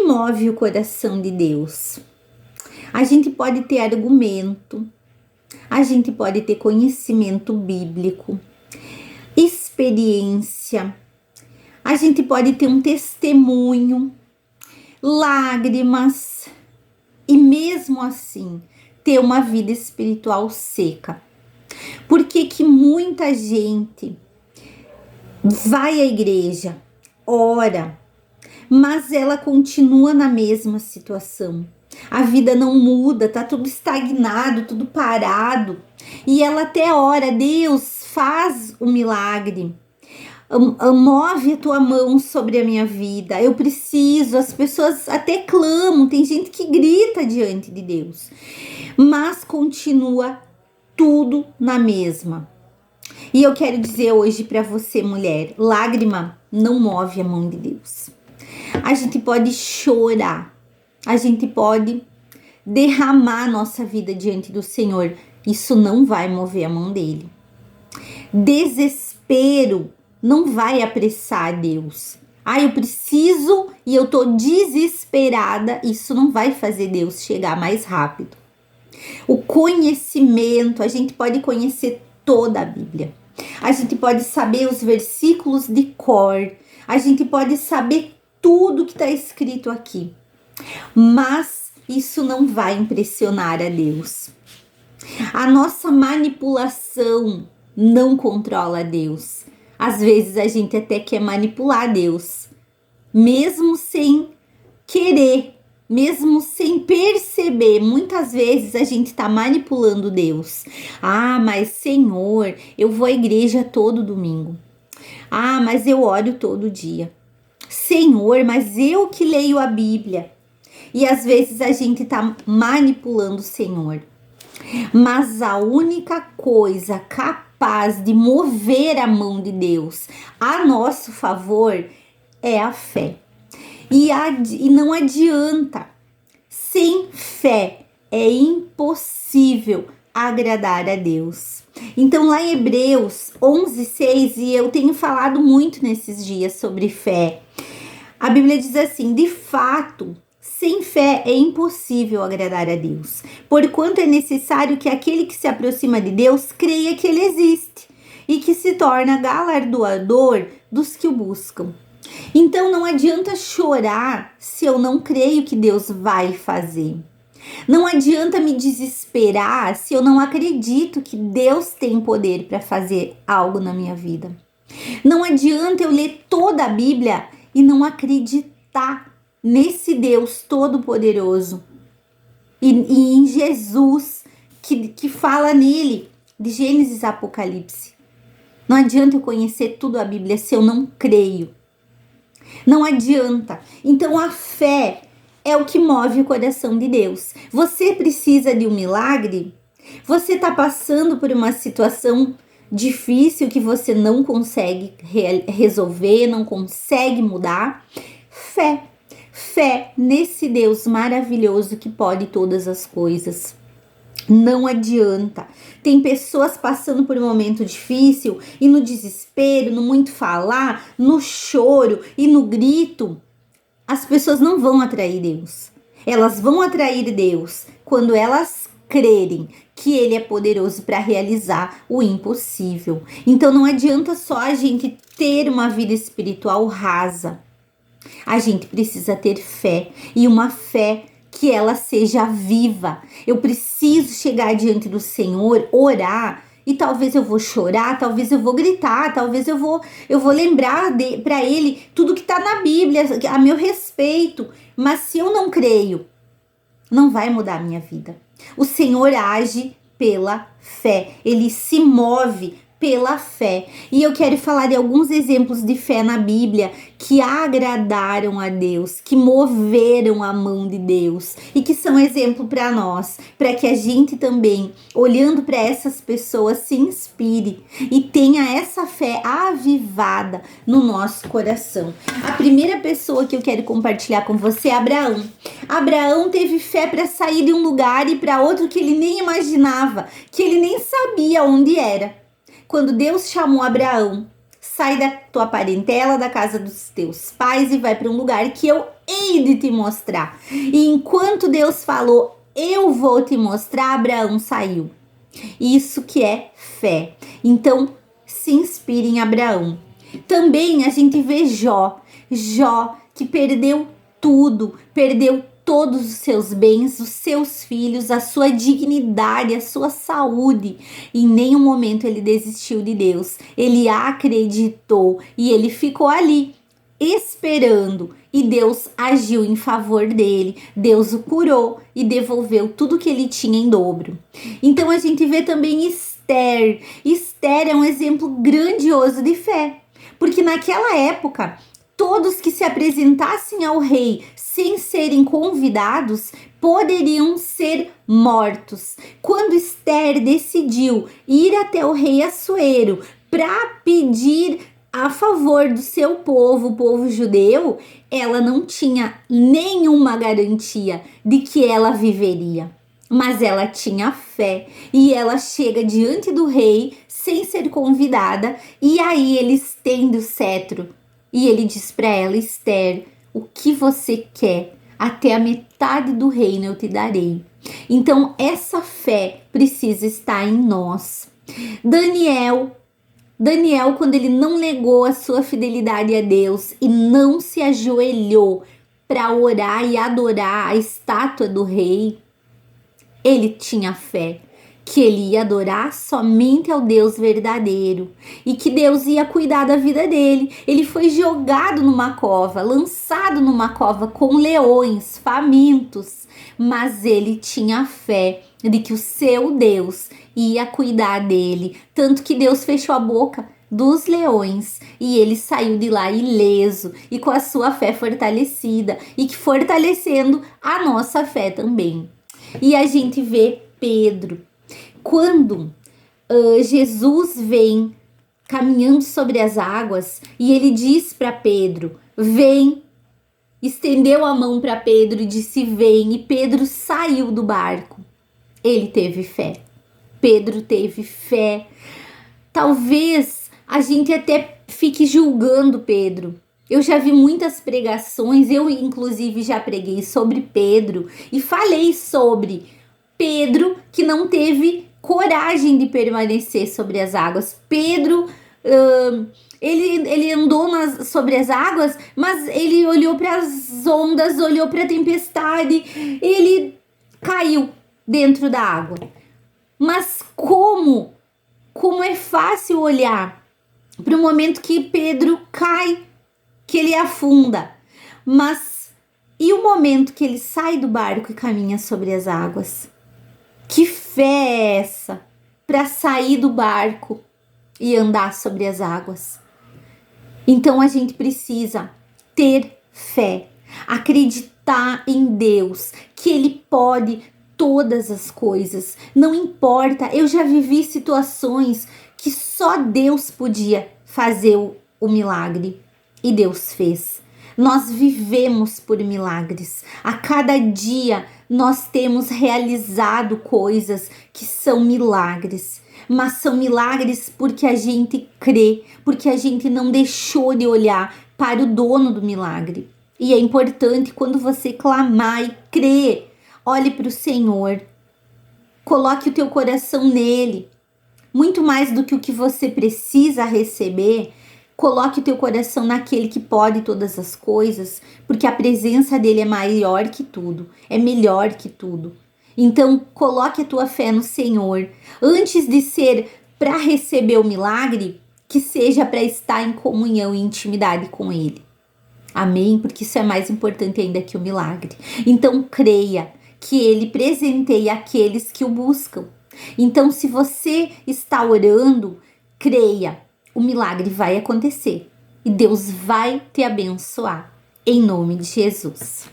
move o coração de Deus? A gente pode ter argumento, a gente pode ter conhecimento bíblico, experiência, a gente pode ter um testemunho, lágrimas e mesmo assim ter uma vida espiritual seca. Por que que muita gente vai à igreja, ora, mas ela continua na mesma situação? A vida não muda, tá tudo estagnado, tudo parado. E ela até ora, Deus, faz o milagre. Move a tua mão sobre a minha vida. Eu preciso. As pessoas até clamam, tem gente que grita diante de Deus. Mas continua tudo na mesma. E eu quero dizer hoje para você, mulher, lágrima não move a mão de Deus. A gente pode chorar. A gente pode derramar nossa vida diante do Senhor. Isso não vai mover a mão dele. Desespero não vai apressar a Deus. Eu preciso e eu tô desesperada. Isso não vai fazer Deus chegar mais rápido. O conhecimento, a gente pode conhecer toda a Bíblia. A gente pode saber os versículos de cor. A gente pode saber tudo que está escrito aqui. Mas isso não vai impressionar a Deus. A nossa manipulação não controla Deus. Às vezes a gente até quer manipular Deus, mesmo sem querer, mesmo sem perceber. Muitas vezes a gente está manipulando Deus. Mas Senhor, eu vou à igreja todo domingo. Mas eu oro todo dia. Senhor, mas eu que leio a Bíblia. E às vezes a gente está manipulando o Senhor. Mas a única coisa capaz de mover a mão de Deus a nosso favor é a fé. E não adianta. Sem fé é impossível agradar a Deus. Então lá em Hebreus 11:6, e eu tenho falado muito nesses dias sobre fé, a Bíblia diz assim: de fato, sem fé é impossível agradar a Deus, porquanto é necessário que aquele que se aproxima de Deus creia que ele existe e que se torna galardoador dos que o buscam. Então não adianta chorar se eu não creio que Deus vai fazer. Não adianta me desesperar se eu não acredito que Deus tem poder para fazer algo na minha vida. Não adianta eu ler toda a Bíblia e não acreditar nesse Deus todo-poderoso e em Jesus que fala nele, de Gênesis a Apocalipse. Não adianta eu conhecer tudo a Bíblia se eu não creio. Não adianta. Então a fé é o que move o coração de Deus. Você precisa de um milagre? Você está passando por uma situação difícil que você não consegue resolver, não consegue mudar? Fé. Fé nesse Deus maravilhoso que pode todas as coisas. Não adianta. Tem pessoas passando por um momento difícil e no desespero, no muito falar, no choro e no grito, as pessoas não vão atrair Deus. Elas vão atrair Deus quando elas crerem que Ele é poderoso para realizar o impossível. Então não adianta só a gente ter uma vida espiritual rasa. A gente precisa ter fé, e uma fé que ela seja viva. Eu preciso chegar diante do Senhor, orar, e talvez eu vou chorar, talvez eu vou gritar, talvez eu vou lembrar para Ele tudo que está na Bíblia a meu respeito. Mas se eu não creio, não vai mudar a minha vida. O Senhor age pela fé, Ele se move pela fé. E eu quero falar de alguns exemplos de fé na Bíblia que agradaram a Deus, que moveram a mão de Deus e que são exemplo para nós, para que a gente também, olhando para essas pessoas, se inspire e tenha essa fé avivada no nosso coração. A primeira pessoa que eu quero compartilhar com você é Abraão. Abraão teve fé para sair de um lugar e para outro que ele nem imaginava, que ele nem sabia onde era. Quando Deus chamou Abraão, sai da tua parentela, da casa dos teus pais e vai para um lugar que eu hei de te mostrar. E enquanto Deus falou, eu vou te mostrar, Abraão saiu. Isso que é fé. Então, se inspire em Abraão. Também a gente vê Jó que perdeu tudo, perdeu todos os seus bens, os seus filhos, a sua dignidade, a sua saúde. Em nenhum momento ele desistiu de Deus. Ele acreditou e ele ficou ali esperando, e Deus agiu em favor dele. Deus o curou e devolveu tudo que ele tinha em dobro. Então a gente vê também Esther. Esther é um exemplo grandioso de fé, porque naquela época todos que se apresentassem ao rei sem serem convidados poderiam ser mortos. Quando Esther decidiu ir até o rei Assuero para pedir a favor do seu povo, o povo judeu, ela não tinha nenhuma garantia de que ela viveria. Mas ela tinha fé e ela chega diante do rei sem ser convidada, e aí ele estende o cetro e ele diz para ela: Esther, o que você quer? Até a metade do reino eu te darei. Então essa fé precisa estar em nós. Daniel, quando ele não negou a sua fidelidade a Deus e não se ajoelhou para orar e adorar a estátua do rei, ele tinha fé que ele ia adorar somente ao Deus verdadeiro e que Deus ia cuidar da vida dele. Ele foi jogado numa cova, lançado numa cova com leões famintos, mas ele tinha fé de que o seu Deus ia cuidar dele, tanto que Deus fechou a boca dos leões e ele saiu de lá ileso e com a sua fé fortalecida, e que fortalecendo a nossa fé também. E a gente vê Pedro, quando Jesus vem caminhando sobre as águas e ele diz para Pedro: vem, estendeu a mão para Pedro e disse: vem, e Pedro saiu do barco. Ele teve fé. Pedro teve fé. Talvez a gente até fique julgando Pedro. Eu já vi muitas pregações, eu inclusive já preguei sobre Pedro e falei sobre Pedro que não teve coragem de permanecer sobre as águas. Pedro, ele andou sobre as águas, mas ele olhou para as ondas, olhou para a tempestade, ele caiu dentro da água. Mas como é fácil olhar para o momento que Pedro cai, que ele afunda, mas e o momento que ele sai do barco e caminha sobre as águas? Que fé é essa para sair do barco e andar sobre as águas? Então a gente precisa ter fé, acreditar em Deus, que Ele pode todas as coisas, não importa. Eu já vivi situações que só Deus podia fazer o milagre e Deus fez. Nós vivemos por milagres. A cada dia nós temos realizado coisas que são milagres, mas são milagres porque a gente crê, porque a gente não deixou de olhar para o dono do milagre. E é importante, quando você clamar e crer, olhe para o Senhor, coloque o teu coração nele. Muito mais do que o que você precisa receber, coloque o teu coração naquele que pode todas as coisas, porque a presença dele é maior que tudo, é melhor que tudo. Então, coloque a tua fé no Senhor. Antes de ser para receber o milagre, que seja para estar em comunhão e intimidade com ele. Amém? Porque isso é mais importante ainda que o milagre. Então, creia que ele presenteia aqueles que o buscam. Então, se você está orando, creia, o milagre vai acontecer e Deus vai te abençoar, em nome de Jesus.